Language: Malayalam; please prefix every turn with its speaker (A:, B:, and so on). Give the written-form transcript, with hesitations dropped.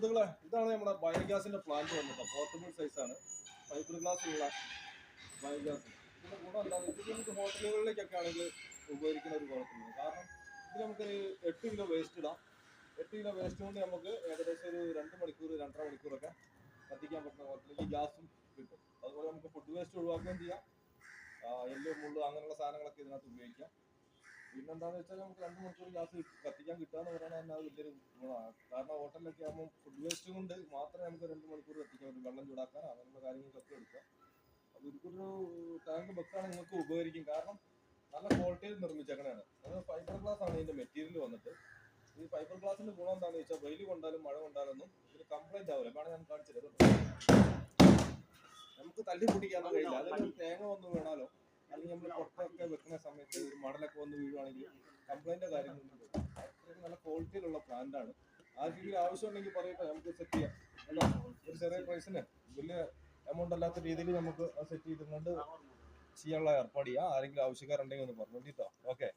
A: സുഹൃത്തുക്കളെ, ഇതാണ് നമ്മുടെ ബയോഗ്യാസിന്റെ പ്ലാന്റ് വന്നിട്ട് പോർട്ടബിൾ സൈസാണ്. ഫൈബർ ഗ്ലാസ് ഉള്ള ബയോഗ്യാസ്. ഇതിന്റെ ഗുണം എന്താണ്? ഇത് നമുക്ക് ഹോട്ടലുകളിലേക്കൊക്കെ ആണെങ്കിൽ ഉപകരിക്കുന്ന ഒരു കുഴപ്പമില്ല. കാരണം ഇത് നമുക്കൊരു 8 കിലോ വേസ്റ്റ് ഇടാം. 8 കിലോ വേസ്റ്റ് കൊണ്ട് നമുക്ക് ഏകദേശം ഒരു 2 മണിക്കൂർ 2.5 മണിക്കൂറൊക്കെ കത്തിക്കാൻ പറ്റുന്ന ഹോട്ടലിലേക്ക് ഗ്യാസും കിട്ടും. അതുപോലെ നമുക്ക് ഫുഡ് വേസ്റ്റ് ഒഴിവാക്കുകയും ചെയ്യാം. എല്ല് മുള്ളു അങ്ങനെയുള്ള സാധനങ്ങളൊക്കെ ഇതിനകത്ത് ഉപയോഗിക്കാം. പിന്നെന്താണെന്ന് വെച്ചാൽ നമുക്ക് 2 മണിക്കൂർ ഗ്യാസ് കത്തിക്കാൻ കിട്ടുക എന്ന് പറയുന്നത് തന്നെ അത് വലിയൊരു ഗുണമാണ്. കാരണം ഹോട്ടലിലൊക്കെ ആകുമ്പോൾ ഫുഡ് വേസ്റ്റ് കൊണ്ട് മാത്രമേ നമുക്ക് 2 മണിക്കൂർ കത്തിക്കാൻ പറ്റും. വെള്ളം ചൂടാക്കാൻ അങ്ങനെയുള്ള കാര്യങ്ങൾക്കൊക്കെ എടുക്കാം. അപ്പോൾ ഇതൊരു ടാങ്ക് വെക്കാൻ നിങ്ങൾക്ക് ഉപകരിക്കും. കാരണം നല്ല ക്വാളിറ്റിയിൽ നിർമ്മിച്ചേക്കണതാണ്. അത് ഫൈബർ ഗ്ലാസ് ആണ് ഇതിന്റെ മെറ്റീരിയൽ വന്നിട്ട്. ഈ ഫൈബർ ഗ്ലാസിന്റെ ഗുണം എന്താണെന്ന് വെച്ചാൽ വെയിൽ കൊണ്ടാലും മഴ കൊണ്ടാലൊന്നും ഇതിന് കംപ്ലൈന്റ് ആവില്ല. കാരണം ഞാൻ കാണിച്ചത് നമുക്ക് തല്ലി പൊടിക്കാനോ കഴിയില്ല. അതിലൊരു തേങ്ങ വന്ന് വീണാലോ അല്ലെങ്കിൽ നമ്മൾ പുറത്തൊക്കെ വെക്കുന്ന സമയത്ത് ഒരു മടലൊക്കെ വന്ന് വീഴുവാണെങ്കിൽ കംപ്ലൈന്റ് കാര്യങ്ങളൊന്നും വരും. അത്രയ്ക്ക് നല്ല ക്വാളിറ്റിയിലുള്ള പ്ലാന്റ് ആണ്. ആർക്കെങ്കിലും ആവശ്യം ഉണ്ടെങ്കിൽ പറയട്ടെ, നമുക്ക് സെറ്റ് ചെയ്യാം. അല്ല, ഒരു ചെറിയ പ്രൈസിന് വലിയ എമൗണ്ട് അല്ലാത്ത രീതിയിൽ നമുക്ക് സെറ്റ് ചെയ്തുകൊണ്ട് ചെയ്യാനുള്ള ഏർപ്പാട് ചെയ്യാം. ആരെങ്കിലും ആവശ്യക്കാരുണ്ടെങ്കിൽ ഒന്ന് പറഞ്ഞു കേട്ടോ. ഓക്കെ.